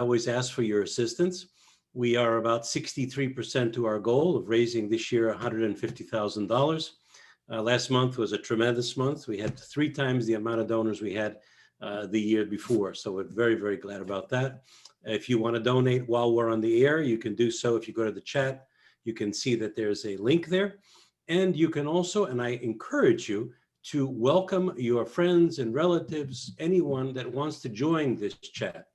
always ask for your assistance. We are about 63% to our goal of raising this year $150,000. Last month was a tremendous month. We had 3 times the amount of donors we had the year before. So we're very, very glad about that. If you want to donate while we're on the air, you can do so. If you go to the chat, you can see that there's a link there. And you can also, and I encourage you to welcome your friends and relatives, anyone that wants to join this chat.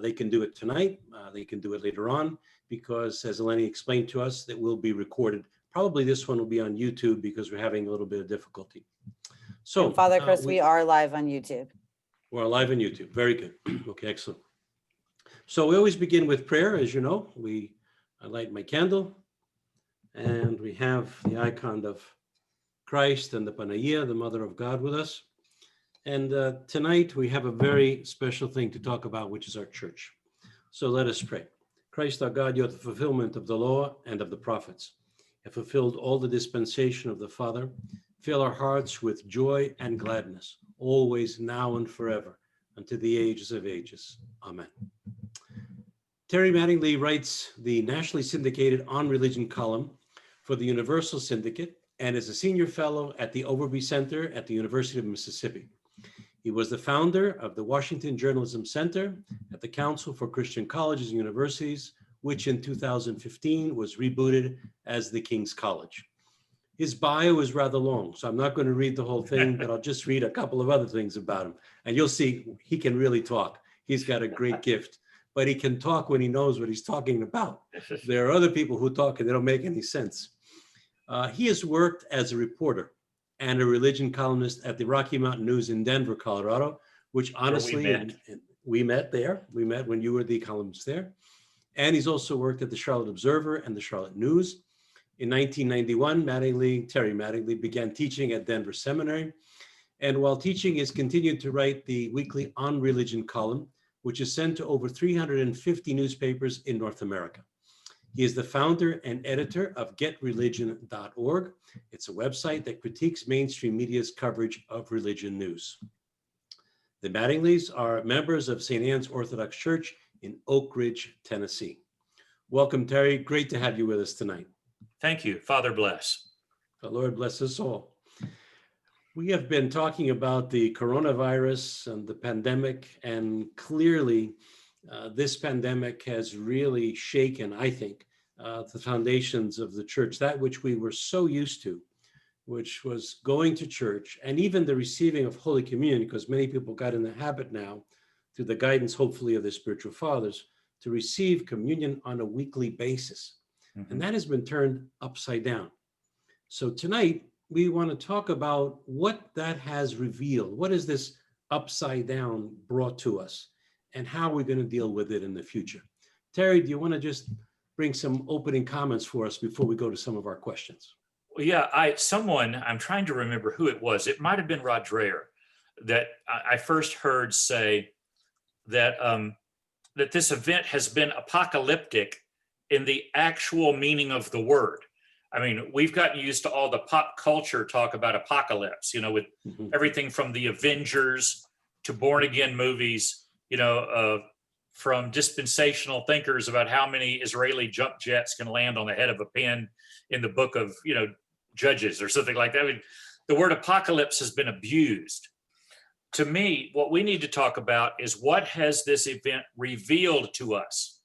They can do it tonight. They can do it later on, because as Eleni explained to us, that will be recorded. Probably this one will be on YouTube because we're having a little bit of difficulty. So, and Father Chris, we are live on YouTube. We're live on YouTube. Very good. Okay, excellent. So we always begin with prayer, as you know. I light my candle, and we have the icon of Christ and the Panagia, the Mother of God, with us. And tonight we have a very special thing to talk about, which is our church. So let us pray. Christ our God, you are the fulfillment of the law and of the prophets. You have fulfilled all the dispensation of the Father. Fill our hearts with joy and gladness, always, now, and forever, unto the ages of ages. Amen. Terry Mattingly writes the nationally syndicated On Religion column for the Universal Syndicate and is a senior fellow at the Overby Center at the University of Mississippi. He was the founder of the Washington Journalism Center at the Council for Christian Colleges and Universities, which in 2015 was rebooted as the King's College. His bio is rather long, so I'm not going to read the whole thing, but I'll just read a couple of other things about him. And you'll see he can really talk. He's got a great gift, but he can talk when he knows what he's talking about. There are other people who talk and they don't make any sense. He has worked as a reporter and a religion columnist at the Rocky Mountain News in Denver, Colorado, which honestly, we met there. We met when you were the columnist there. And he's also worked at the Charlotte Observer and the Charlotte News. In 1991, Terry Mattingly began teaching at Denver Seminary. And while teaching, he's continued to write the weekly On Religion column, which is sent to over 350 newspapers in North America. He is the founder and editor of GetReligion.org. It's a website that critiques mainstream media's coverage of religion news. The Mattingleys are members of St. Anne's Orthodox Church in Oak Ridge, Tennessee. Welcome, Terry. Great to have you with us tonight. Thank you. Father bless. The Lord bless us all. We have been talking about the coronavirus and the pandemic, and clearly this pandemic has really shaken, I think, the foundations of the church, that which we were so used to, which was going to church and even the receiving of Holy Communion, because many people got in the habit now, through the guidance, hopefully, of their spiritual fathers, to receive communion on a weekly basis. And that has been turned upside down. So tonight, we want to talk about what that has revealed. What is this upside down brought to us? And how we're going to deal with it in the future. Terry, do you want to just bring some opening comments for us before we go to some of our questions? Well, yeah, I'm trying to remember who it was. It might have been Rod Dreher that I first heard say that, that this event has been apocalyptic in the actual meaning of the word. I mean, we've gotten used to all the pop culture talk about apocalypse, with everything from the Avengers to born again movies, from dispensational thinkers about how many Israeli jump jets can land on the head of a pin in the book of, Judges or something like that. I mean, the word apocalypse has been abused. To me, what we need to talk about is what has this event revealed to us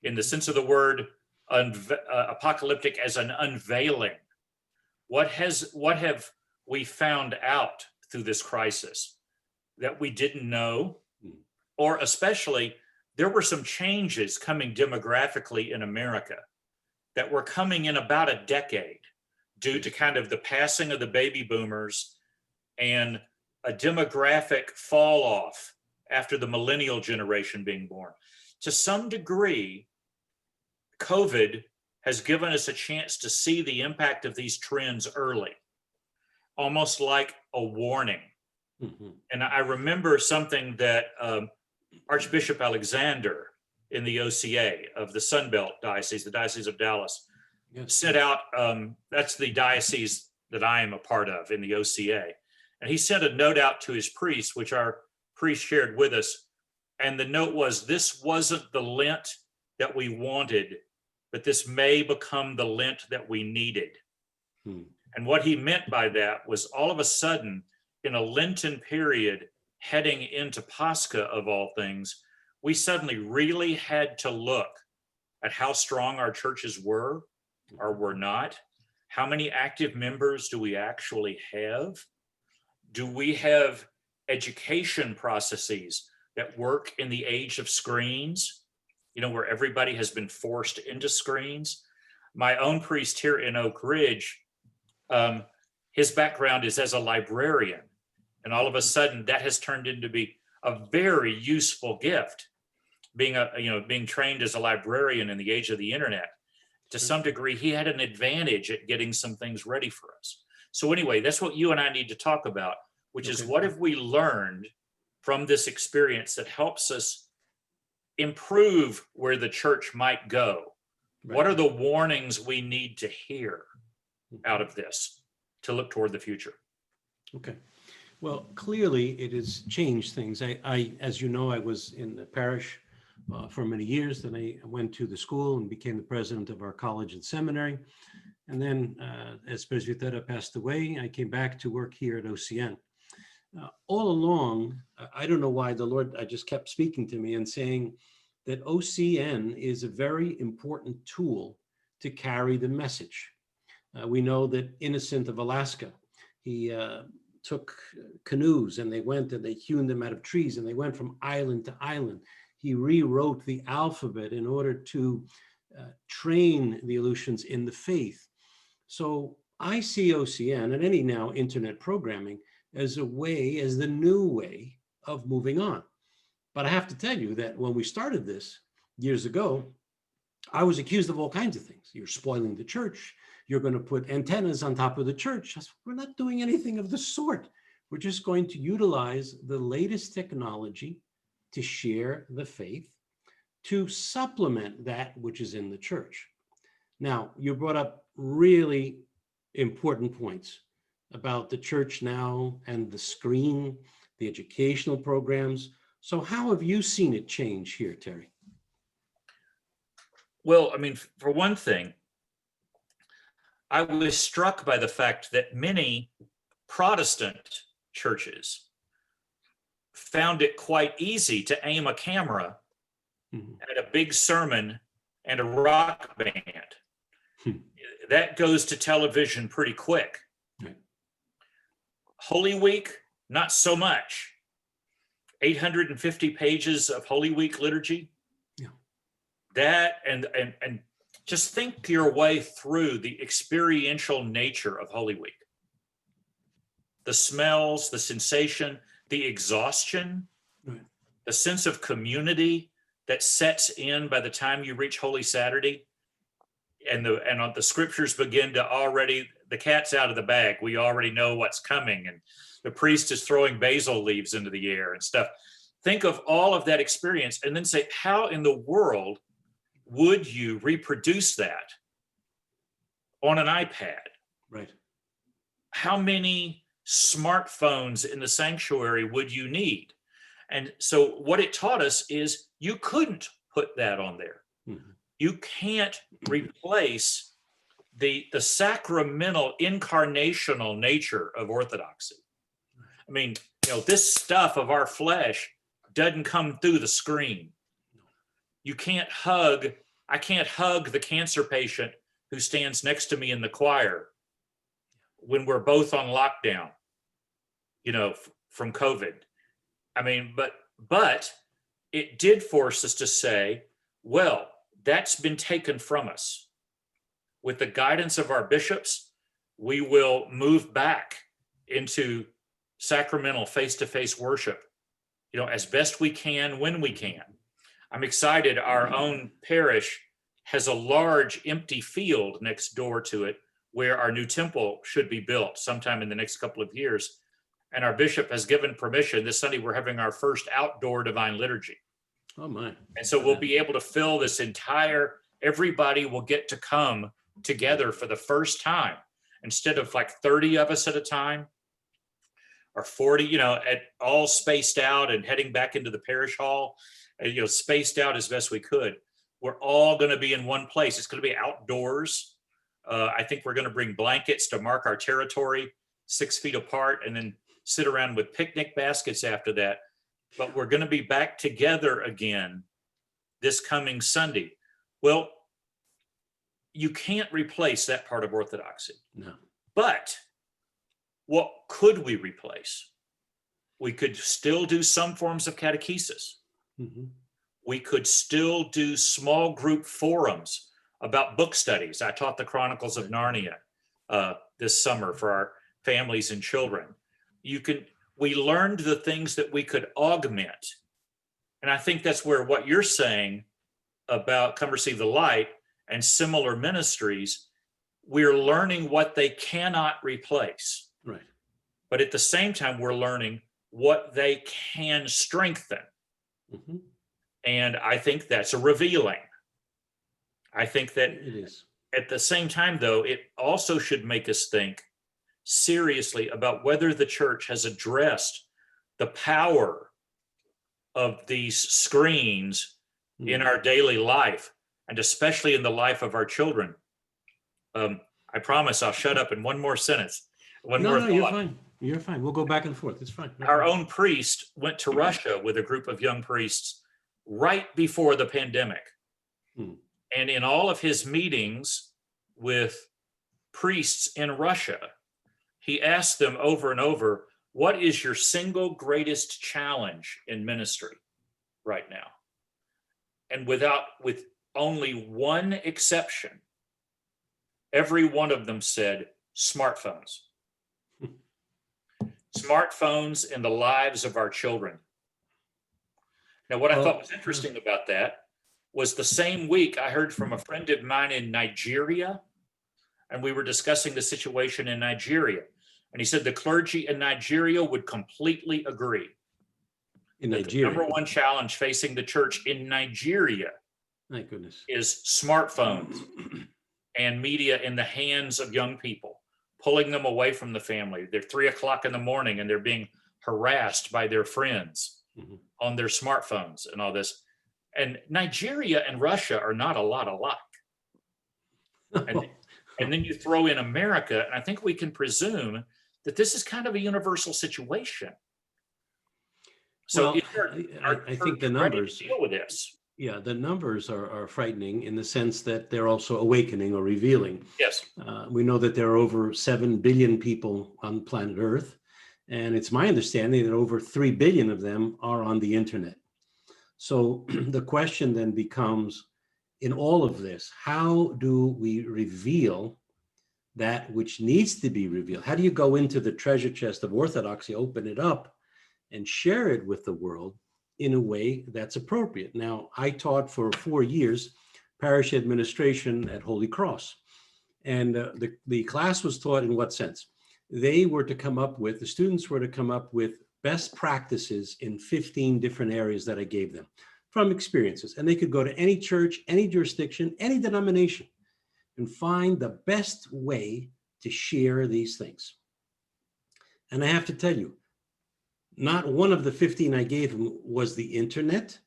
in the sense of the word apocalyptic as an unveiling. What have we found out through this crisis that we didn't know? Or especially, there were some changes coming demographically in America that were coming in about a decade due to kind of the passing of the baby boomers and a demographic fall off after the millennial generation being born. To some degree, COVID has given us a chance to see the impact of these trends early, almost like a warning. And I remember something that Archbishop Alexander in the OCA of the Sunbelt Diocese, the Diocese of Dallas, sent out, that's the diocese that I am a part of in the OCA. And he sent a note out to his priests, which our priest shared with us, And the note was, this wasn't the Lent that we wanted, but this may become the Lent that we needed. And what he meant by that was, all of a sudden, in a Lenten period, heading into Pascha of all things, we suddenly really had to look at how strong our churches were or were not. How many active members do we actually have? Do we have education processes that work in the age of screens, where everybody has been forced into screens? My own priest here in Oak Ridge, his background is as a librarian. And all of a sudden that has turned into be a very useful gift, being trained as a librarian in the age of the internet. To some degree, he had an advantage at getting some things ready for us. So anyway, that's what you and I need to talk about, which is, what have we learned from this experience that helps us improve where the church might go? Right. What are the warnings we need to hear out of this to look toward the future? Okay. Well, clearly it has changed things. I as you know, I was in the parish for many years. Then I went to the school and became the president of our college and seminary. And then as Presbytera passed away, I came back to work here at OCN. All along, I don't know why the Lord, I just kept speaking to me and saying that OCN is a very important tool to carry the message. We know that Innocent of Alaska, he took canoes and they went and they hewn them out of trees and they went from island to island. He rewrote the alphabet in order to train the Aleutians in the faith. So I see OCN and any now internet programming as a way, as the new way of moving on. But I have to tell you that when we started this years ago, I was accused of all kinds of things. You're spoiling the church. You're going to put antennas on top of the church. We're not doing anything of the sort. We're just going to utilize the latest technology to share the faith, to supplement that which is in the church. Now, you brought up really important points about the church now and the screen, the educational programs. So how have you seen it change here, Terry? Well, I mean, for one thing, I was struck by the fact that many Protestant churches found it quite easy to aim a camera at a big sermon and a rock band. That goes to television pretty quick. Holy Week, not so much. 850 pages of Holy Week liturgy. Yeah. That and just think your way through the experiential nature of Holy Week. The smells, the sensation, the exhaustion, right. The sense of community that sets in by the time you reach Holy Saturday, and the scriptures begin to already, the cat's out of the bag. We already know what's coming, and the priest is throwing basil leaves into the air and stuff. Think of all of that experience and then say, how in the world would you reproduce that on an iPad? Right. How many smartphones in the sanctuary would you need? And so what it taught us is you couldn't put that on there. Mm-hmm. You can't replace the sacramental incarnational nature of Orthodoxy. I mean, this stuff of our flesh doesn't come through the screen. You can't I can't hug the cancer patient who stands next to me in the choir when we're both on lockdown, from COVID. I mean, but it did force us to say, well, that's been taken from us. With the guidance of our bishops, we will move back into sacramental face-to-face worship, as best we can when we can. I'm excited. Our own parish has a large empty field next door to it where our new temple should be built sometime in the next couple of years. And our bishop has given permission. This Sunday, we're having our first outdoor divine liturgy. Oh my. And so we'll be able to fill this everybody will get to come together for the first time. Instead of like 30 of us at a time, or 40, at all spaced out and heading back into the parish hall, spaced out as best we could. We're all going to be in one place. It's going to be outdoors. I think we're going to bring blankets to mark our territory 6 feet apart and then sit around with picnic baskets after that. But we're going to be back together again this coming Sunday. Well, you can't replace that part of Orthodoxy. No. But what could we replace? We could still do some forms of catechesis. Mhm. We could still do small group forums about book studies. I taught the Chronicles of Narnia this summer for our families and children. We learned the things that we could augment. And I think that's where what you're saying about Come Receive the Light and similar ministries, we're learning what they cannot replace. Right. But at the same time, we're learning what they can strengthen. Mhm. And I think that's a revealing. I think that It is. at the same time, though, it also should make us think seriously about whether the church has addressed the power of these screens in our daily life, and especially in the life of our children. I promise I'll shut up in one more sentence. One more No, you're thought. fine. You're fine. We'll go back and forth. It's fine. Our own priest went to Russia with a group of young priests right before the pandemic. Hmm. And in all of his meetings with priests in Russia, he asked them over and over, what is your single greatest challenge in ministry right now? And with only one exception, every one of them said smartphones. Smartphones in the lives of our children. Now, what I thought was interesting about that was the same week I heard from a friend of mine in Nigeria, and we were discussing the situation in Nigeria. And he said the clergy in Nigeria would completely agree. In that Nigeria. the number one challenge facing the church in Nigeria Thank goodness. is smartphones and media in the hands of young people, pulling them away from the family. They're 3 o'clock in the morning and they're being harassed by their friends Mhm. on their smartphones and all this. And Nigeria and Russia are not a lot alike. And then you throw in America, and I think we can presume that this is kind of a universal situation. So Well, I think the numbers, deal with this. yeah, the numbers are frightening in the sense that they're also awakening or revealing. Yes. We know that there are over 7 billion people on planet Earth, and it's my understanding that over 3 billion of them are on the internet. So the question then becomes, in all of this, how do we reveal that which needs to be revealed? How do you go into the treasure chest of Orthodoxy, open it up, and share it with the world in a way that's appropriate? Now, I taught for 4 years parish administration at Holy Cross. And the class was taught in what sense? The students were to come up with best practices in 15 different areas that I gave them from experiences. And they could go to any church, any jurisdiction, any denomination, and find the best way to share these things. And I have to tell you, not one of the 15 I gave them was the internet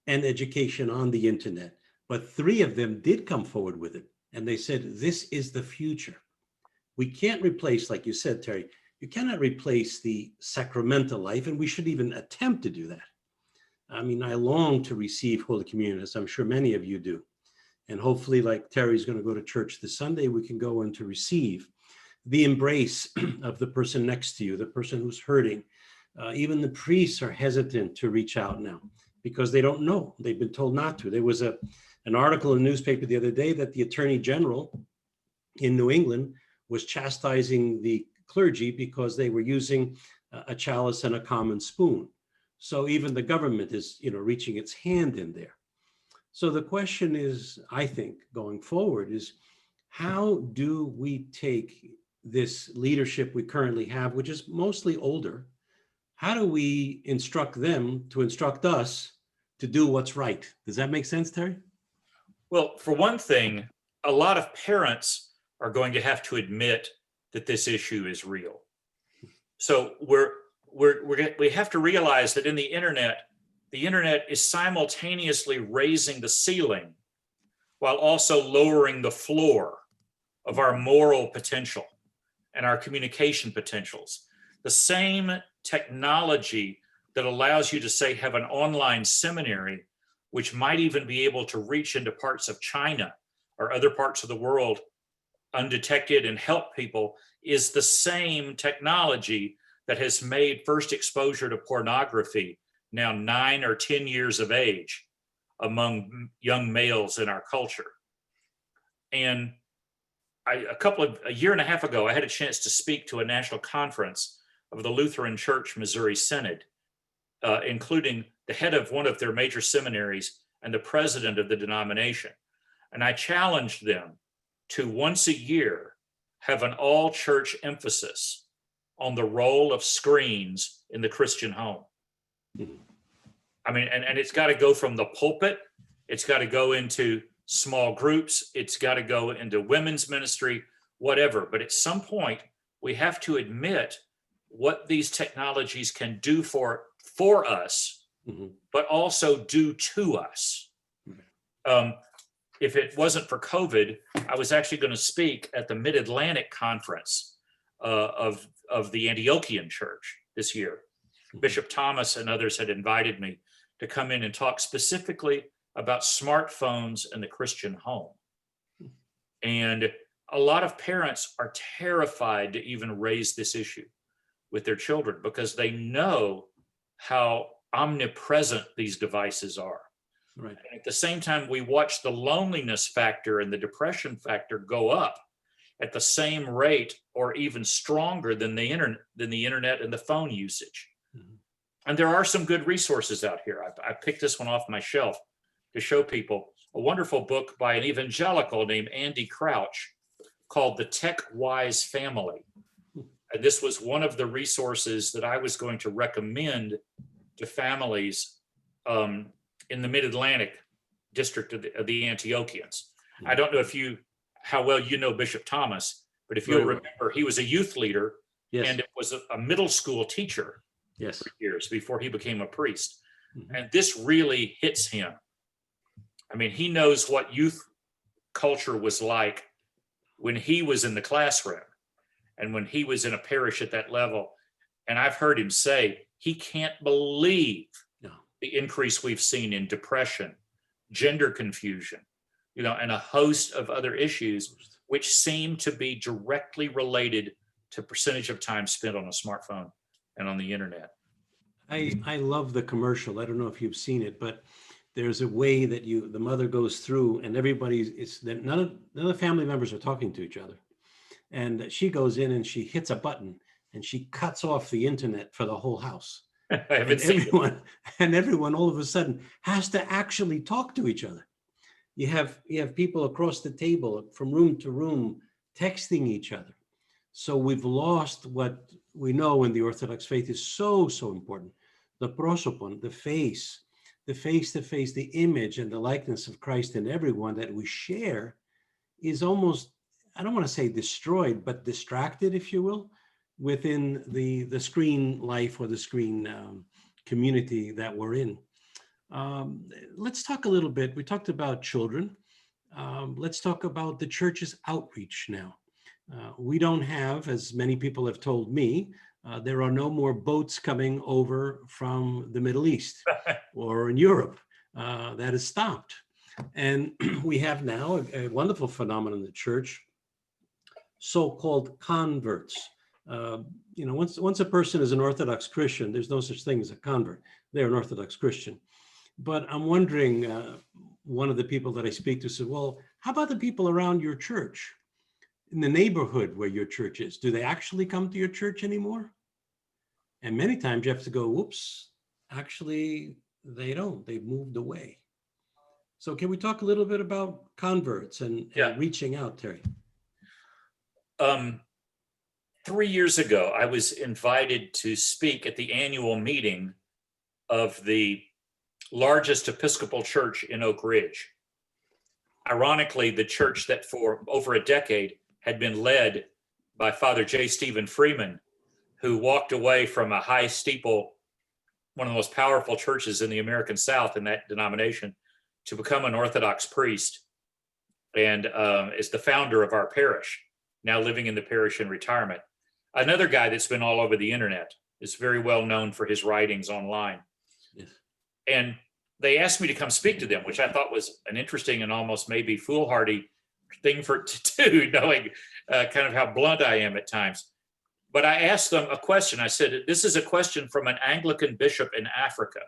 and education on the internet, but 3 of them did come forward with it. And they said, this is the future. We can't replace, like you said, Terry, you cannot replace the sacramental life, and we should even attempt to do that. I mean, I long to receive Holy Communion, as I'm sure many of you do. And hopefully, like Terry's going to go to church this Sunday, we can go in to receive the embrace of the person next to you, the person who's hurting. Even the priests are hesitant to reach out now because they don't know. They've been told not to. There was an article in the newspaper the other day that the Attorney General in New England was chastising the clergy because they were using a chalice and a common spoon. So even the government is, reaching its hand in there. So the question is, I think, going forward is, how do we take this leadership we currently have, which is mostly older? How do we instruct them to instruct us to do what's right? Does that make sense, Terry? Well, for one thing, a lot of parents are going to have to admit that this issue is real. So we have to realize that in the internet is simultaneously raising the ceiling while also lowering the floor of our moral potential and our communication potentials. The same technology that allows you to, say, have an online seminary, which might even be able to reach into parts of China or other parts of the world undetected and help people, is the same technology that has made first exposure to pornography now 9 or 10 years of age among young males in our culture. And a year and a half ago, I had a chance to speak to a national conference of the Lutheran Church Missouri Synod, including the head of one of their major seminaries and the president of the denomination. And I challenged them to once a year have an all church emphasis on the role of screens in the Christian home. I mean, and it's got to go from the pulpit, it's got to go into small groups, it's got to go into women's ministry, whatever. But at some point, we have to admit what these technologies can do for us, but also do to us. If it wasn't for COVID, I was actually going to speak at the Mid-Atlantic Conference of the Antiochian Church this year. Bishop Thomas and others had invited me to come in and talk specifically about smartphones and the Christian home. And a lot of parents are terrified to even raise this issue with their children because they know how omnipresent these devices are. Right. And at the same time, we watch the loneliness factor and the depression factor go up at the same rate or even stronger than the internet and the phone usage. And there are some good resources out here. I picked this one off my shelf to show people a wonderful book by an evangelical named Andy Crouch called The Tech Wise Family. And this was one of the resources that I was going to recommend to families in the Mid-Atlantic district of the Antiochians. I don't know how well you know Bishop Thomas, but if you'll remember, he was a youth leader and it was a middle school teacher for years before he became a priest. And this really hits him. I mean, he knows what youth culture was like when he was in the classroom and when he was in a parish at that level. And I've heard him say he can't believe the increase we've seen in depression, gender confusion, and a host of other issues which seem to be directly related to percentage of time spent on a smartphone and on the internet. I love the commercial. I don't know if you've seen it, but there's a way that the mother goes through and none of the family members are talking to each other. And she goes in and she hits a button and she cuts off the internet for the whole house. And everyone all of a sudden has to actually talk to each other. You have people across the table from room to room texting each other. So we've lost what we know in the Orthodox faith is so important. The prosopon, the face-to-face, the image and the likeness of Christ in everyone that we share is almost, I don't want to say destroyed, but distracted, if you will, within the screen life or the screen community that we're in. Let's talk a little bit. We talked about children. Let's talk about the church's outreach now. We don't have, as many people have told me, there are no more boats coming over from the Middle East or in Europe. That has stopped. And we have now a wonderful phenomenon in the church, so-called converts. Once a person is an Orthodox Christian, there's no such thing as a convert. They're an Orthodox Christian. But I'm wondering, one of the people that I speak to said, well, how about the people around your church? In the neighborhood where your church is, do they actually come to your church anymore? And many times you have to go, whoops, actually, they don't. They've moved away. So can we talk a little bit about converts and reaching out, Terry? 3 years ago, I was invited to speak at the annual meeting of the largest Episcopal church in Oak Ridge. Ironically, the church that for over a decade had been led by Father J. Stephen Freeman who walked away from a high steeple, one of the most powerful churches in the American South in that denomination, to become an Orthodox priest, and is the founder of our parish, now living in the parish in retirement. Another guy that's been all over the internet, is very well known for his writings online. Yes. And they asked me to come speak to them, which I thought was an interesting and almost maybe foolhardy thing to do, knowing kind of how blunt I am at times. But I asked them a question. I said, this is a question from an Anglican bishop in Africa.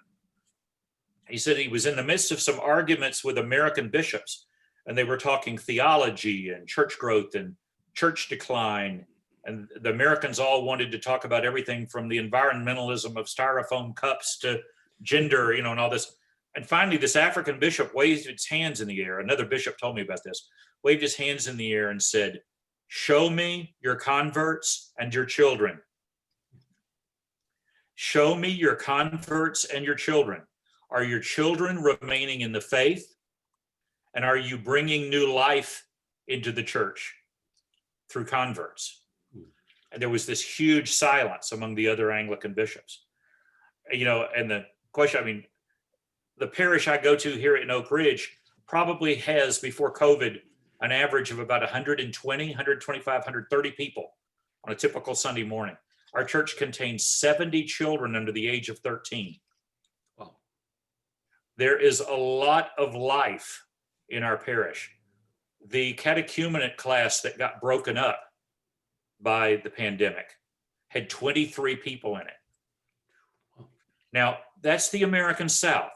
He said he was in the midst of some arguments with American bishops, and they were talking theology and church growth and church decline. And the Americans all wanted to talk about everything from the environmentalism of styrofoam cups to gender, and all this. And finally, this African bishop waved his hands in the air. Another bishop told me about this, waved his hands in the air and said, "Show me your converts and your children. Show me your converts and your children. Are your children remaining in the faith? And are you bringing new life into the church through converts?" And there was this huge silence among the other Anglican bishops. And the question, the parish I go to here in Oak Ridge probably has, before COVID, an average of about 120, 125, 130 people on a typical Sunday morning. Our church contains 70 children under the age of 13. Wow. There is a lot of life in our parish. The catechumenate class that got broken up by the pandemic had 23 people in it. Now, that's the American South.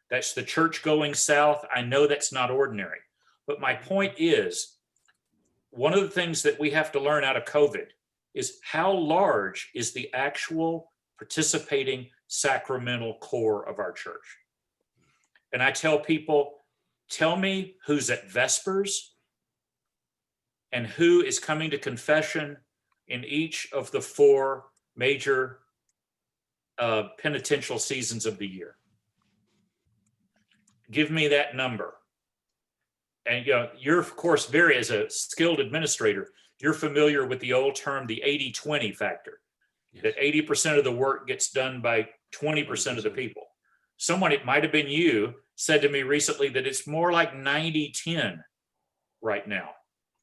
That's the church-going South. I know that's not ordinary. But my point is, one of the things that we have to learn out of COVID is how large is the actual participating sacramental core of our church. And I tell people, tell me who's at Vespers and who is coming to confession in each of the 4 major penitential seasons of the year. Give me that number. And you're, of course, as a skilled administrator, you're familiar with the old term, the 80-20 factor. Yes. That 80% of the work gets done by 20% of the people. Someone, it might have been you, said to me recently that it's more like 90-10 right now.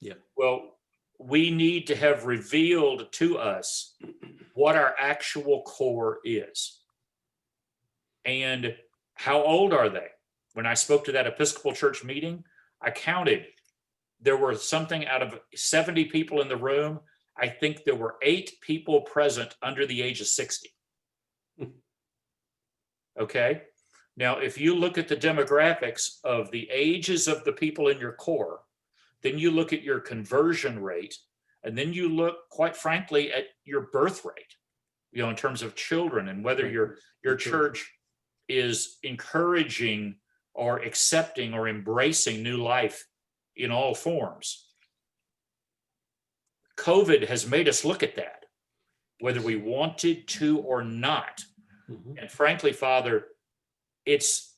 Yeah. Well, we need to have revealed to us what our actual core is. And how old are they? When I spoke to that Episcopal Church meeting, I counted. There were something out of 70 people in the room. I think there were 8 people present under the age of 60. Okay. Now, if you look at the demographics of the ages of the people in your core, then you look at your conversion rate, and then you look, quite frankly, at your birth rate, in terms of children, and whether your church is encouraging or accepting or embracing new life in all forms. COVID has made us look at that, whether we wanted to or not. Mm-hmm. And frankly, Father, it's,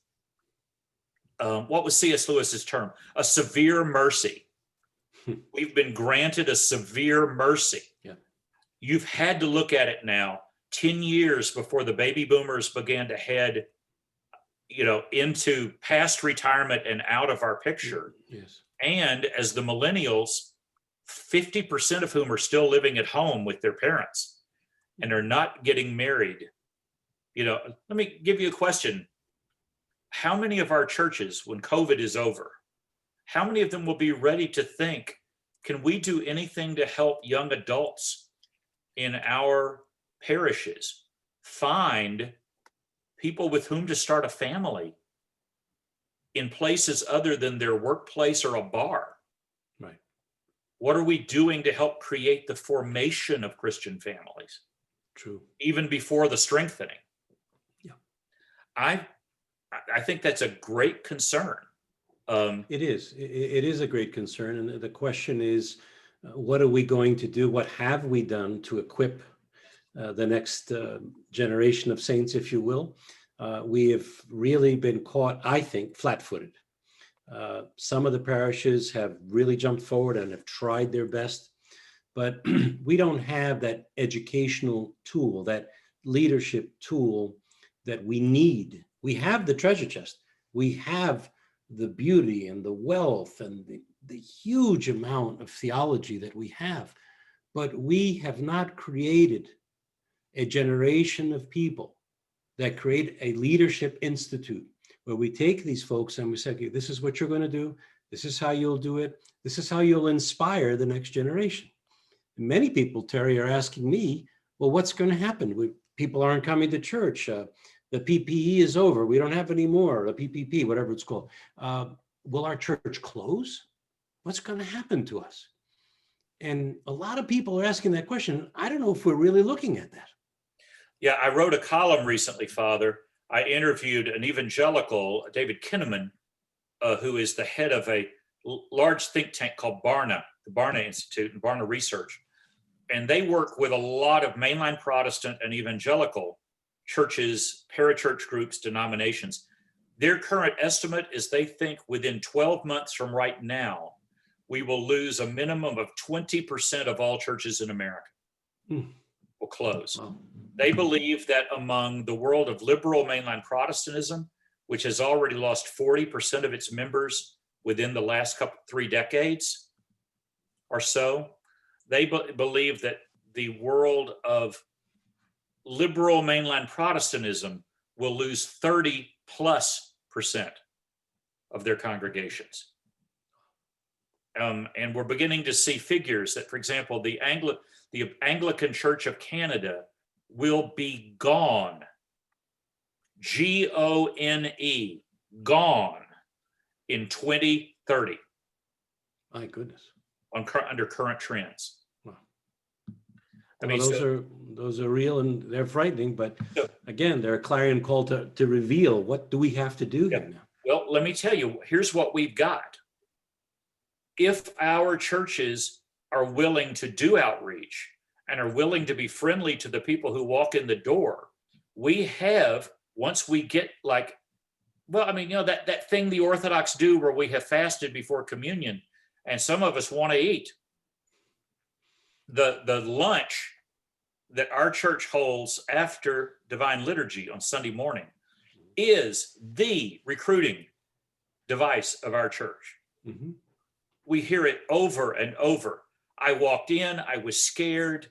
what was C.S. Lewis's term? A severe mercy. We've been granted a severe mercy. Yeah. You've had to look at it now, 10 years before the baby boomers began to head, into past retirement and out of our picture. Yes. And as the millennials, 50% of whom are still living at home with their parents and are not getting married. Let me give you a question. How many of our churches, when COVID is over, how many of them will be ready to think, can we do anything to help young adults in our parishes find people with whom to start a family in places other than their workplace or a bar? Right. What are we doing to help create the formation of Christian families? True. Even before the strengthening. Yeah. I think that's a great concern. It is. It is a great concern. And the question is, what are we going to do? What have we done to equip the next generation of saints, if you will? We have really been caught, I think, flat-footed. Some of the parishes have really jumped forward and have tried their best. but we don't have that educational tool, that leadership tool that we need. We have the treasure chest. We have the beauty and the wealth and the huge amount of theology that we have, but we have not created a generation of people that create a leadership institute where we take these folks and we say, okay, this is what you're going to do. This is how you'll do it. This is how you'll inspire the next generation. And many people, Terry, are asking me, well, what's going to happen? People aren't coming to church. The PPE is over. We don't have any more, the PPP, whatever it's called. Will our church close? What's going to happen to us? And a lot of people are asking that question. I don't know if we're really looking at that. Yeah, I wrote a column recently, Father. I interviewed an evangelical, David Kinnaman, who is the head of a large think tank called Barna, the Barna Institute and Barna Research. And they work with a lot of mainline Protestant and evangelical churches, parachurch groups, denominations. Their current estimate is they think within 12 months from right now, we will lose a minimum of 20% of all churches in America will close. Wow. They believe that among the world of liberal mainline Protestantism, which has already lost 40% of its members within the last 3 decades or so, they believe that the world of liberal mainline Protestantism will lose 30+% of their congregations. And we're beginning to see figures that, for example, the Anglican Church of Canada will be gone, Gone, gone in 2030. My goodness. Under current trends. Wow. I mean, those are real and they're frightening, but So- again, they're a clarion call to reveal what do we have to do here now. well, let me tell you, here's what we've got. If our churches are willing to do outreach and are willing to be friendly to the people who walk in the door, we have, once we get that thing the Orthodox do where we have fasted before communion, and some of us want to eat. The lunch that our church holds after Divine Liturgy on Sunday morning is the recruiting device of our church. Mm-hmm. We hear it over and over. I walked in, I was scared.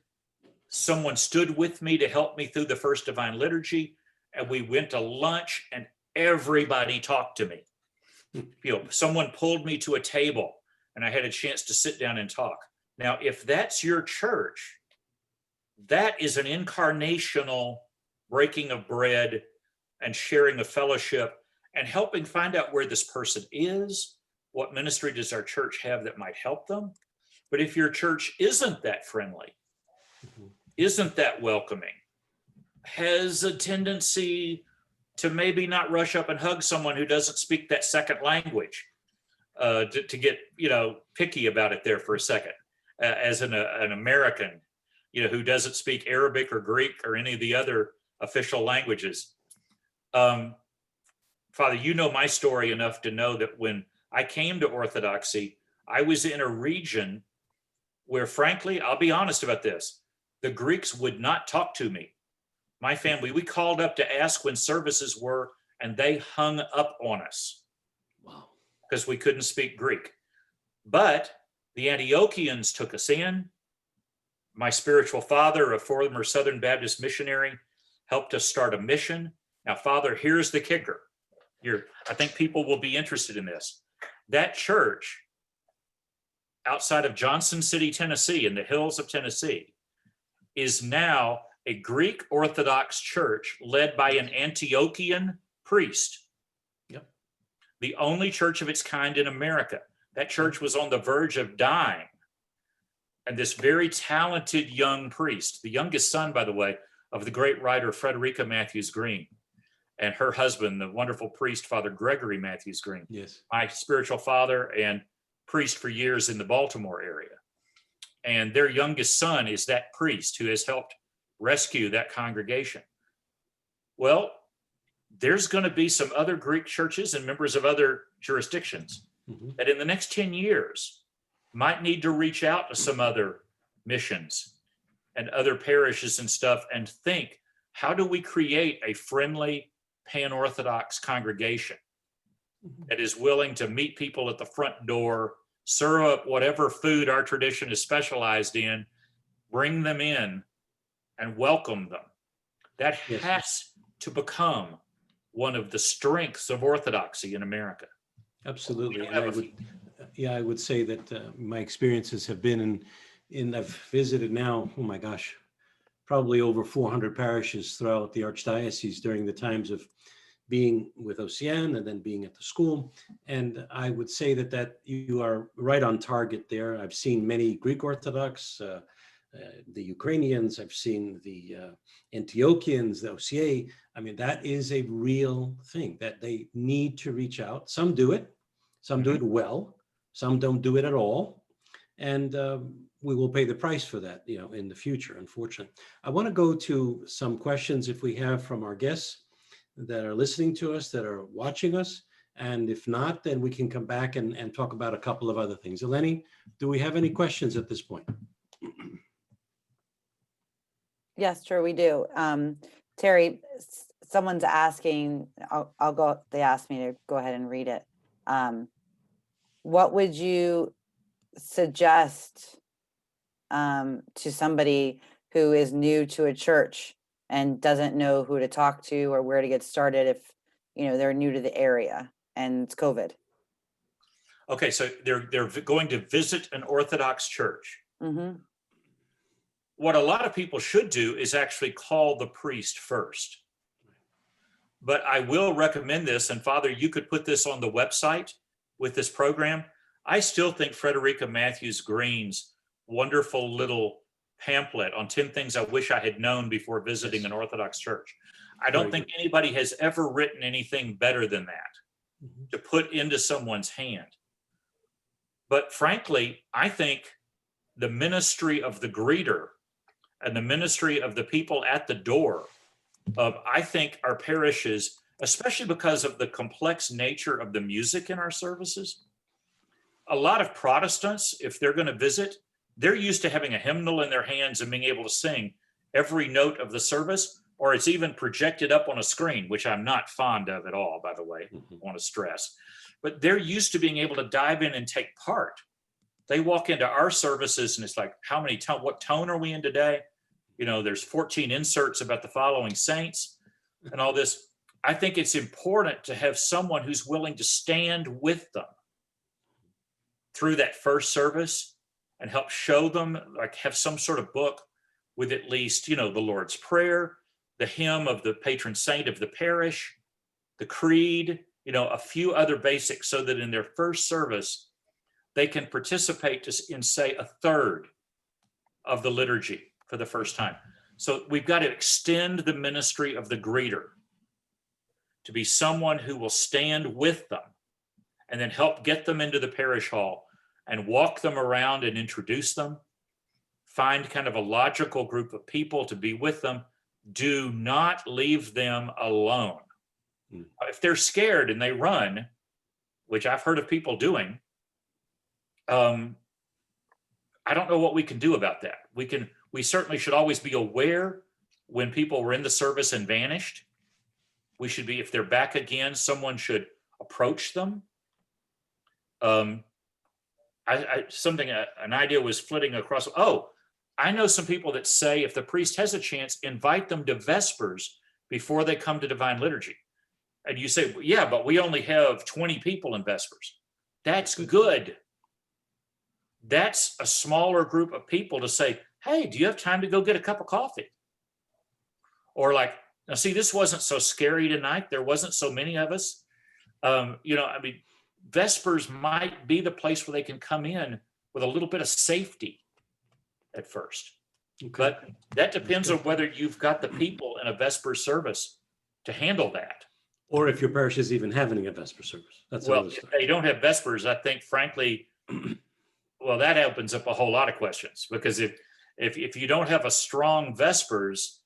Someone stood with me to help me through the first Divine Liturgy, and we went to lunch and everybody talked to me. Someone pulled me to a table and I had a chance to sit down and talk. Now, if that's your church, that is an incarnational breaking of bread and sharing of fellowship and helping find out where this person is. What ministry does our church have that might help them? But if your church isn't that friendly, isn't that welcoming, has a tendency to maybe not rush up and hug someone who doesn't speak that second language, to get picky about it there for a second, as an American, who doesn't speak Arabic or Greek or any of the other official languages. Father, my story enough to know that when I came to Orthodoxy, I was in a region where, frankly, I'll be honest about this, the Greeks would not talk to me. My family, we called up to ask when services were, and they hung up on us. Wow. Because we couldn't speak Greek. But the Antiochians took us in. My spiritual father, a former Southern Baptist missionary, helped us start a mission. Now, Father, here's the kicker. I think people will be interested in this. That church outside of Johnson City, Tennessee, in the hills of Tennessee, is now a Greek Orthodox church led by an Antiochian priest. Yep. The only church of its kind in America. That church was on the verge of dying. And this very talented young priest, the youngest son, by the way, of the great writer Frederica Matthews Green, and her husband, the wonderful priest, Father Gregory Matthews Green. Yes. My spiritual father and priest for years in the Baltimore area. And their youngest son is that priest who has helped rescue that congregation. Well, there's going to be some other Greek churches and members of other jurisdictions that in the next 10 years might need to reach out to some other missions and other parishes and stuff and think, how do we create a friendly pan-Orthodox congregation that is willing to meet people at the front door, serve up whatever food our tradition is specialized in, bring them in and welcome them? That Yes. has to become one of the strengths of Orthodoxy in America. Absolutely. We And don't I have a- would, yeah, I would say that my experiences have been I've visited now, oh my gosh, probably over 400 parishes throughout the Archdiocese during the times of being with OCN and then being at the school. And I would say that you are right on target there. I've seen many Greek Orthodox, the Ukrainians, I've seen the Antiochians, the OCA. I mean, that is a real thing that they need to reach out. Some do it, some do it well, some don't do it at all. And we will pay the price for that, in the future, unfortunately. I want to go to some questions if we have from our guests that are listening to us, that are watching us. And if not, then we can come back and talk about a couple of other things. Eleni, do we have any questions at this point? Yes, sure, we do. Terry, someone's asking, they asked me to go ahead and read it. What would you suggest to somebody who is new to a church and doesn't know who to talk to or where to get started if, they're new to the area and it's COVID? Okay, so they're going to visit an Orthodox church. Mm-hmm. What a lot of people should do is actually call the priest first. But I will recommend this, and Father, you could put this on the website with this program. I still think Frederica Matthews Green's wonderful little pamphlet on 10 things I wish I had known before visiting an Orthodox church. I don't think anybody has ever written anything better than that to put into someone's hand. But frankly, I think the ministry of the greeter and the ministry of the people at the door I think our parishes, especially because of the complex nature of the music in our services, a lot of Protestants, if they're going to visit, they're used to having a hymnal in their hands and being able to sing every note of the service, or it's even projected up on a screen, which I'm not fond of at all, by the way, I want to stress. But they're used to being able to dive in and take part. They walk into our services and it's like, what tone are we in today? There's 14 inserts about the following saints and all this. I think it's important to have someone who's willing to stand with them through that first service and help show them, like have some sort of book with at least, the Lord's Prayer, the hymn of the patron saint of the parish, the creed, a few other basics, so that in their first service, they can participate in, say, a third of the liturgy for the first time. So we've got to extend the ministry of the greeter to be someone who will stand with them and then help get them into the parish hall and walk them around and introduce them, find kind of a logical group of people to be with them. Do not leave them alone. If they're scared and they run, which I've heard of people doing, I don't know what we can do about that. We certainly should always be aware when people were in the service and vanished. We should be, if they're back again, someone should approach them. An idea was flitting across. Oh, I know some people that say if the priest has a chance, invite them to Vespers before they come to Divine Liturgy. And you say, yeah, but we only have 20 people in Vespers. That's good. That's a smaller group of people to say, hey, do you have time to go get a cup of coffee? Or like, now see, this wasn't so scary tonight. There wasn't so many of us. Vespers might be the place where they can come in with a little bit of safety at first. Okay. But that depends on whether you've got the people in a Vesper service to handle that. Or if your parish is even having a Vesper service. That's well, if they don't have Vespers, I think, frankly, well, that opens up a whole lot of questions, because if you don't have a strong Vespers,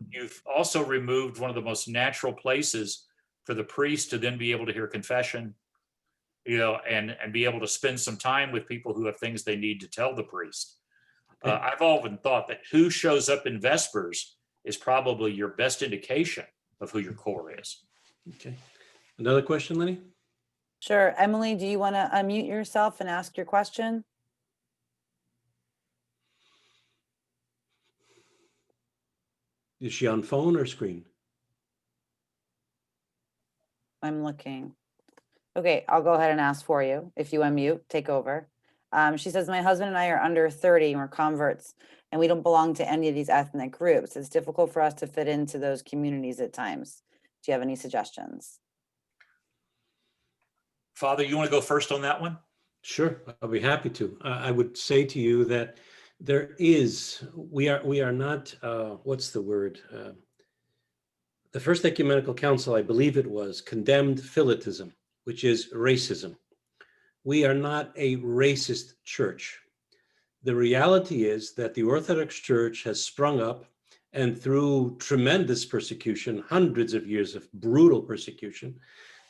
you've also removed one of the most natural places for the priest to then be able to hear confession, and be able to spend some time with people who have things they need to tell the priest. I've often thought that who shows up in Vespers is probably your best indication of who your core is. Okay. Another question, Lenny? Sure. Emily, do you want to unmute yourself and ask your question? Is she on phone or screen? I'm looking. Okay, I'll go ahead and ask for you. If you unmute, take over. She says, my husband and I are under 30 and we're converts and we don't belong to any of these ethnic groups. It's difficult for us to fit into those communities at times. Do you have any suggestions? Father, you want to go first on that one? Sure, I'll be happy to. I would say to you that we are not, what's the word? The First Ecumenical Council, I believe it was, condemned Philotism, which is racism. We are not a racist church. The reality is that the Orthodox Church has sprung up, and through tremendous persecution, hundreds of years of brutal persecution,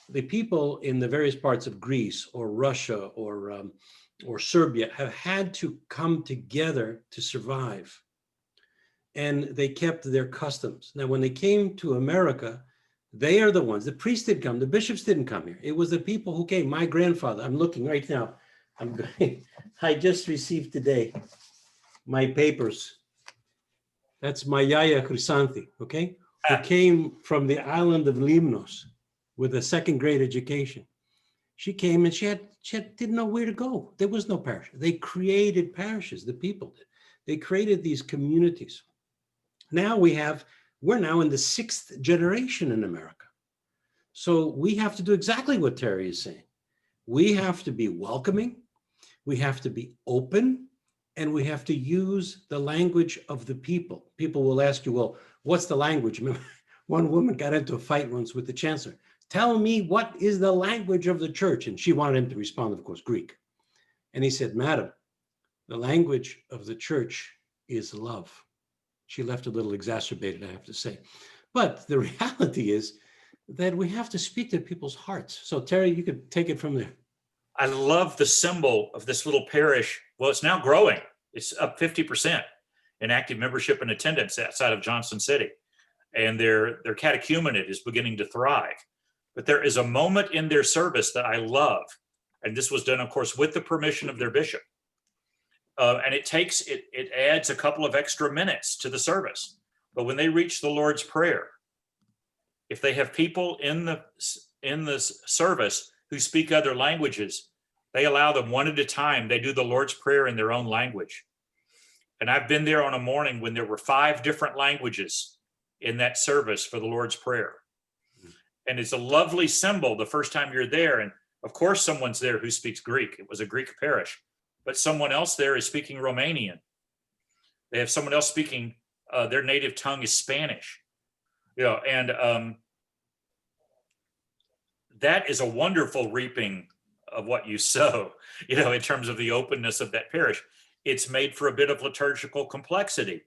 the people in the various parts of Greece or Russia or Serbia have had to come together to survive. And they kept their customs. Now, when they came to America, they are the ones, the priests didn't come, the bishops didn't come here. It was the people who came. My grandfather, I'm looking right now. I just received today my papers. That's my Yaya Chrysanthi, okay? Who came from the island of Limnos with a second grade education. She came and she didn't know where to go. There was no parish. They created parishes, the people did. They created these communities. Now we're now in the 6th generation in America. So we have to do exactly what Terry is saying. We have to be welcoming, we have to be open, and we have to use the language of the people. People will ask you, well, what's the language? One woman got into a fight once with the chancellor. Tell me what is the language of the church? And she wanted him to respond, of course, Greek. And he said, madam, the language of the church is love. She left a little exacerbated, I have to say. But the reality is that we have to speak to people's hearts. So Terry, you could take it from there. I love the symbol of this little parish. Well, it's now growing. It's up 50% in active membership and attendance outside of Johnson City. And their catechumenate is beginning to thrive. But there is a moment in their service that I love. And this was done, of course, with the permission of their bishop. And it adds a couple of extra minutes to the service. But when they reach the Lord's Prayer, if they have people in the service who speak other languages, they allow them one at a time. They do the Lord's Prayer in their own language. And I've been there on a morning when there were 5 different languages in that service for the Lord's Prayer. And it's a lovely symbol the first time you're there. And of course, someone's there who speaks Greek. It was a Greek parish, but someone else there is speaking Romanian. They have someone else speaking, their native tongue is Spanish. And that is a wonderful reaping of what you sow, in terms of the openness of that parish. It's made for a bit of liturgical complexity,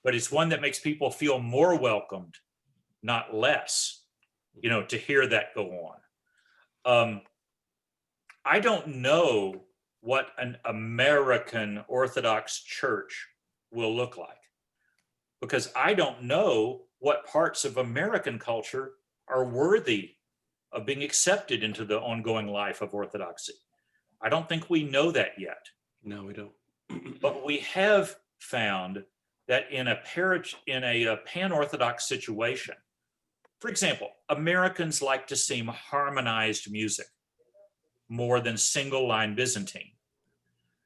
but it's one that makes people feel more welcomed, not less, to hear that go on. I don't know what an American Orthodox church will look like, because I don't know what parts of American culture are worthy of being accepted into the ongoing life of Orthodoxy. I don't think we know that yet. No, we don't. But we have found that in a pan-Orthodox situation, for example, Americans like to sing harmonized music more than single-line Byzantine.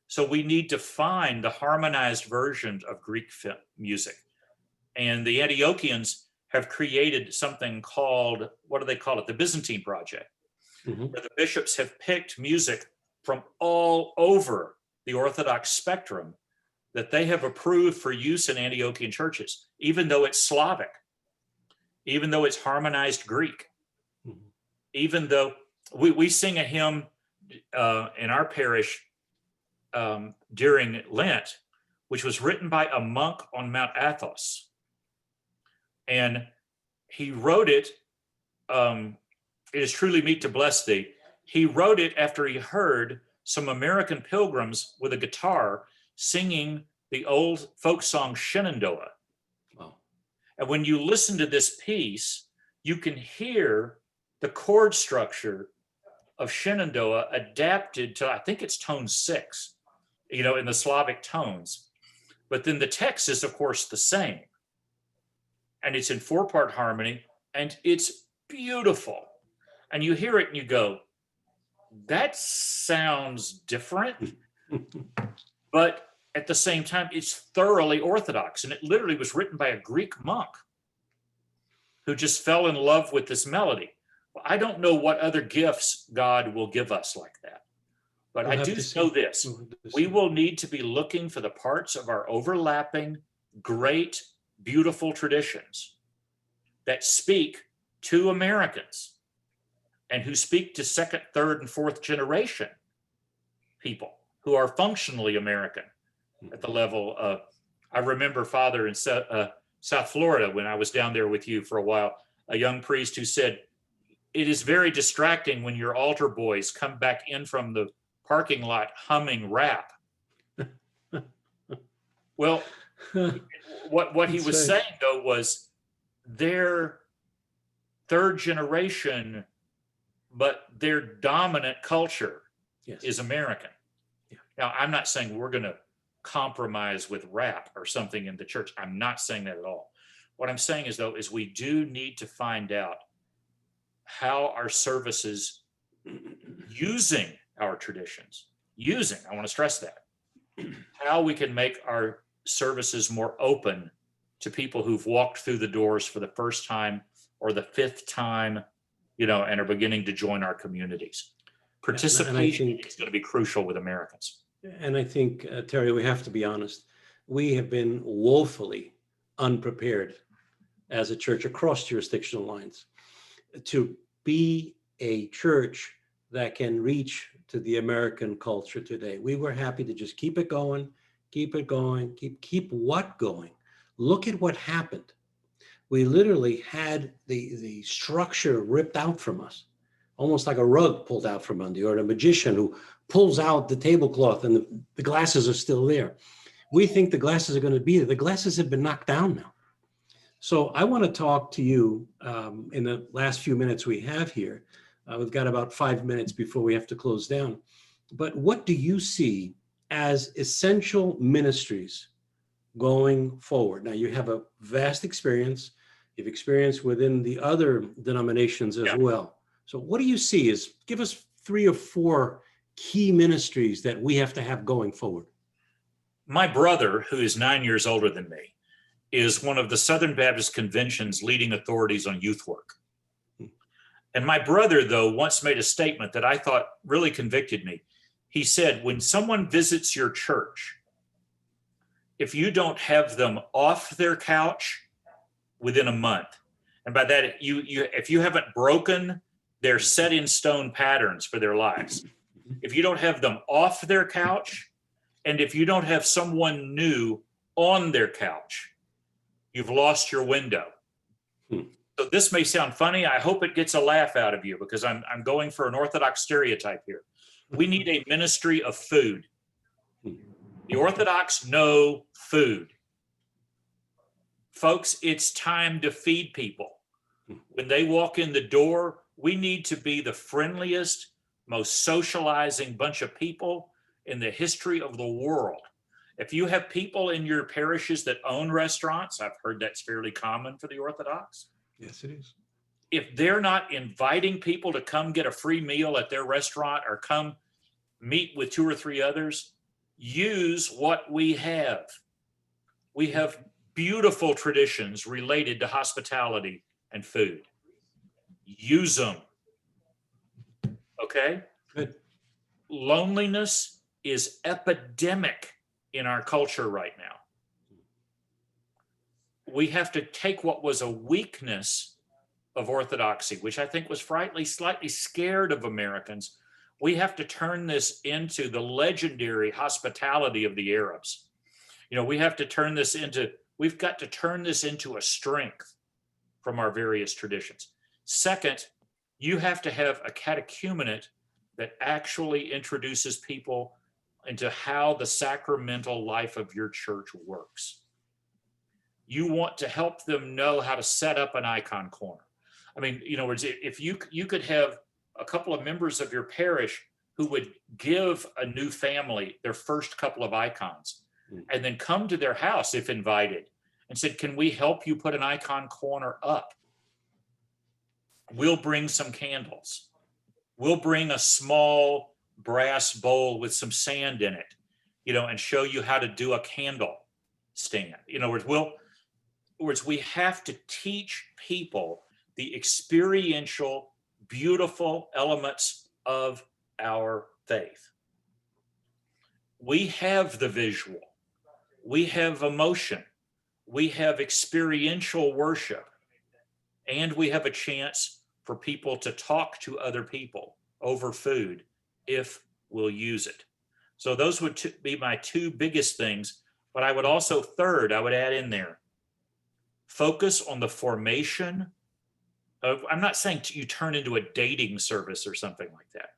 So we need to find the harmonized versions of Greek music. And the Antiochians have created something called, what do they call it? The Byzantine Project, where the bishops have picked music from all over the Orthodox spectrum that they have approved for use in Antiochian churches, even though it's Slavic, even though it's harmonized Greek, even though we sing a hymn in our parish during Lent, which was written by a monk on Mount Athos. And he wrote it, it is truly meet to bless thee. He wrote it after he heard some American pilgrims with a guitar singing the old folk song Shenandoah. Wow. And when you listen to this piece, you can hear the chord structure of Shenandoah adapted to, I think it's tone 6, in the Slavic tones. But then the text is, of course, the same. And it's in 4-part harmony, and it's beautiful. And you hear it and you go, that sounds different. But at the same time, it's thoroughly Orthodox. And it literally was written by a Greek monk who just fell in love with this melody. Well, I don't know what other gifts God will give us like that. But We'll I have do to see. know this. We'll have to We see. will need to be looking for the parts of our overlapping, great, beautiful traditions that speak to Americans and who speak to 2nd, 3rd, and 4th generation people who are functionally American at the level of, I remember, Father, in South Florida, when I was down there with you for a while, a young priest who said, it is very distracting when your altar boys come back in from the parking lot humming rap. Well, what he That's was right. saying, though, was their 3rd generation, but their dominant culture Yes. is American. Yeah. Now, I'm not saying we're going to compromise with rap or something in the church. I'm not saying that at all. What I'm saying is, though, is we do need to find out how our services, using our traditions, I want to stress that, how we can make our services more open to people who've walked through the doors for the first time or the 5th time, and are beginning to join our communities. Participation is going to be crucial with Americans. And I think, Terry, we have to be honest. We have been woefully unprepared as a church across jurisdictional lines to be a church that can reach to the American culture today. We were happy to just keep it going, keep what going. Look at what happened. We literally had the structure ripped out from us, almost like a rug pulled out from under you, or a magician who pulls out the tablecloth and the glasses are still there. We think the glasses are going to be there. The glasses have been knocked down now. So I want to talk to you in the last few minutes we have here. We've got about 5 minutes before we have to close down. But what do you see as essential ministries going forward? Now, you have a vast experience. You've experienced within the other denominations as well. So what do you see give us 3 or 4 key ministries that we have to have going forward? My brother, who is 9 years older than me, is one of the Southern Baptist Convention's leading authorities on youth work. And my brother, though, once made a statement that I thought really convicted me. He said, when someone visits your church, if you don't have them off their couch within a month, and by that, if you haven't broken their set in stone patterns for their lives, if you don't have them off their couch, and if you don't have someone new on their couch, you've lost your window. So this may sound funny. I hope it gets a laugh out of you, because I'm going for an Orthodox stereotype here. We need a ministry of food. The Orthodox know food. Folks, it's time to feed people. When they walk in the door, we need to be the friendliest, most socializing bunch of people in the history of the world. If you have people in your parishes that own restaurants, I've heard that's fairly common for the Orthodox. Yes, it is. If they're not inviting people to come get a free meal at their restaurant or come meet with 2 or 3 others, use what we have. We have beautiful traditions related to hospitality and food. Use them. Okay? Good. Loneliness is epidemic in our culture right now. We have to take what was a weakness of Orthodoxy, which I think was slightly scared of Americans. We have to turn this into the legendary hospitality of the Arabs. We've got to turn this into a strength from our various traditions. Second, you have to have a catechumenate that actually introduces people into how the sacramental life of your church works. You want to help them know how to set up an icon corner. I mean, in other words, if you could have a couple of members of your parish who would give a new family their first couple of icons and then come to their house if invited and said, can we help you put an icon corner up? We'll bring some candles. We'll bring a small brass bowl with some sand in it, and show you how to do a candle stand. We have to teach people the experiential, beautiful elements of our faith. We have the visual, we have emotion, we have experiential worship, and we have a chance for people to talk to other people over food if we'll use it. So those would be my two biggest things. But I would also, third, I would add in there, focus on the formation of, I'm not saying you turn into a dating service or something like that,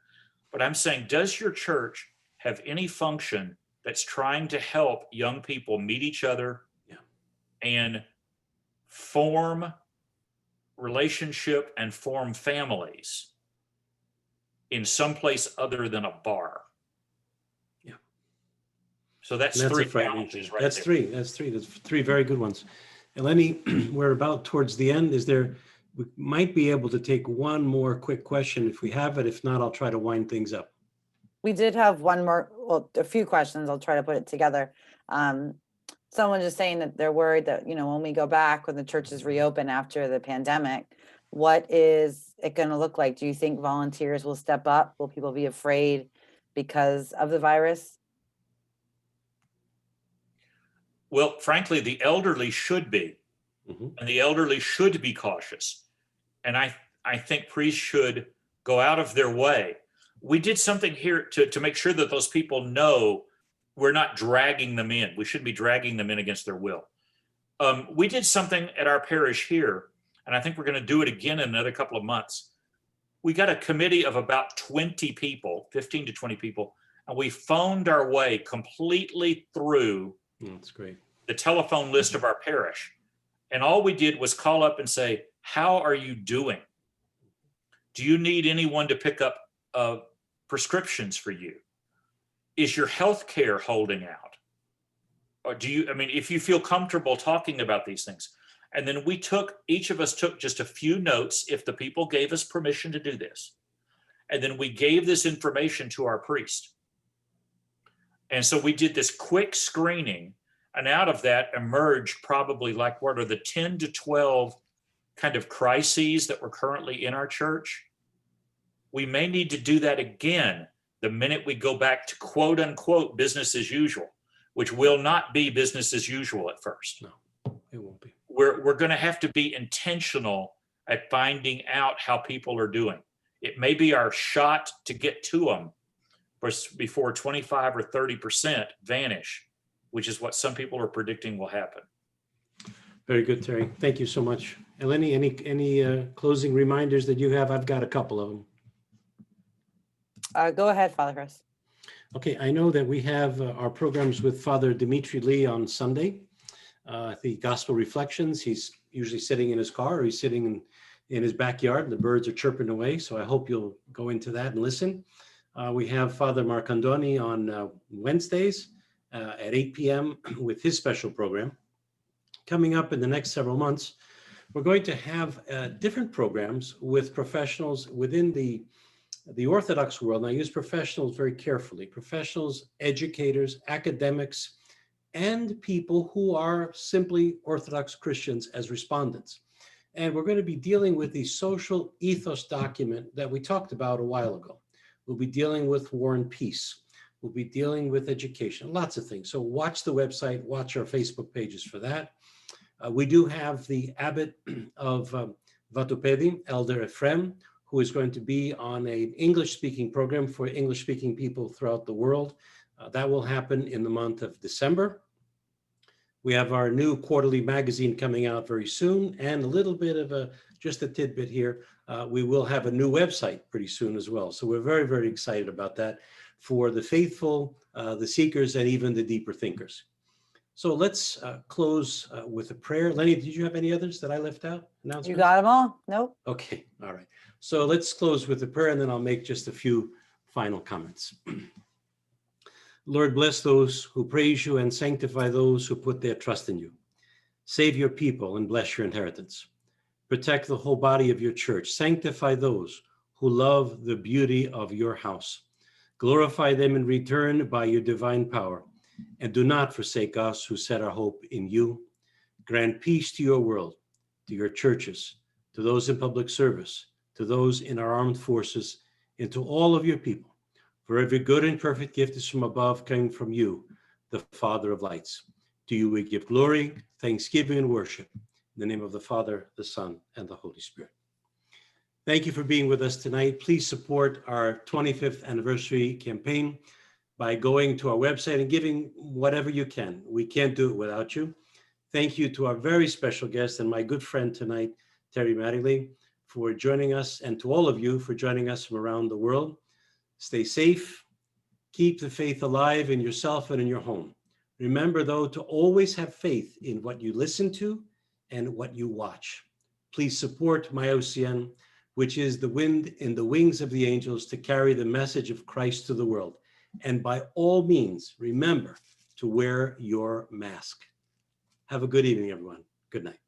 but I'm saying, does your church have any function that's trying to help young people meet each other and form relationship and form families in some place other than a bar? Yeah. So that's That's three a frightening challenges thing. right That's there. three. That's three very good ones. Eleni, we're about towards the end. We might be able to take one more quick question if we have it. If not, I'll try to wind things up. We did have one more, well, a few questions. I'll try to put it together. Someone just saying that they're worried that, when we go back, when the churches reopen after the pandemic, what is it going to look like? Do you think volunteers will step up? Will people be afraid because of the virus? Well, frankly, the elderly should be, and the elderly should be cautious. And I think priests should go out of their way. We did something here to make sure that those people know we're not dragging them in. We shouldn't be dragging them in against their will. We did something at our parish here, and I think we're going to do it again in another couple of months. We got a committee of about 20 people, 15 to 20 people, and we phoned our way completely through That's great. the telephone list of our parish. And all we did was call up and say, how are you doing? Do you need anyone to pick up prescriptions for you? Is your health care holding out? Or if you feel comfortable talking about these things. And then each of us took just a few notes if the people gave us permission to do this. And then we gave this information to our priest. And so we did this quick screening, and out of that emerged probably what are the 10 to 12 kind of crises that were currently in our church. We may need to do that again the minute we go back to quote unquote business as usual, which will not be business as usual at first. No, it won't be. We're going to have to be intentional at finding out how people are doing. It may be our shot to get to them before 25 or 30% vanish, which is what some people are predicting will happen. Very good, Terry. Thank you so much. Eleni, any closing reminders that you have? I've got a couple of them. Go ahead, Father Chris. Okay, I know that we have our programs with Father Dimitri Lee on Sunday. The Gospel Reflections, he's usually sitting in his car or he's sitting in his backyard and the birds are chirping away. So I hope you'll go into that and listen. We have Father Marcandoni on Wednesdays at 8 p.m. with his special program. Coming up in the next several months, we're going to have different programs with professionals within the Orthodox world. And I use professionals very carefully. Professionals, educators, academics, and people who are simply Orthodox Christians as respondents. And we're going to be dealing with the social ethos document that we talked about a while ago. We'll be dealing with war and peace. We'll be dealing with education, lots of things. So watch the website, watch our Facebook pages for that. We do have the abbot of Vatopedi, Elder Ephraim, who is going to be on an English-speaking program for English-speaking people throughout the world. That will happen in the month of December. We have our new quarterly magazine coming out very soon, and a little bit of just a tidbit here. We will have a new website pretty soon as well. So we're very, very excited about that. for the faithful, the seekers, and even the deeper thinkers. So let's close with a prayer. Lenny, did you have any others that I left out? You got them all? Nope. Okay, all right. So let's close with a prayer, and then I'll make just a few final comments. Lord, bless those who praise you and sanctify those who put their trust in you. Save your people and bless your inheritance. Protect the whole body of your church. Sanctify those who love the beauty of your house. Glorify them in return by your divine power. And do not forsake us who set our hope in you. Grant peace to your world, to your churches, to those in public service, to those in our armed forces, and to all of your people. For every good and perfect gift is from above, coming from you, the Father of lights. To you we give glory, thanksgiving, and worship. In the name of the Father, the Son, and the Holy Spirit. Thank you for being with us tonight. Please support our 25th anniversary campaign by going to our website and giving whatever you can. We can't do it without you. Thank you to our very special guest and my good friend tonight, Terry Mattingly, for joining us, and to all of you for joining us from around the world. Stay safe. Keep the faith alive in yourself and in your home. Remember, though, to always have faith in what you listen to and what you watch. Please support MyOCN, which is the wind in the wings of the angels to carry the message of Christ to the world. And by all means, remember to wear your mask. Have a good evening, everyone. Good night.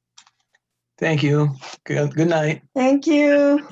Thank you. Good night. Thank you.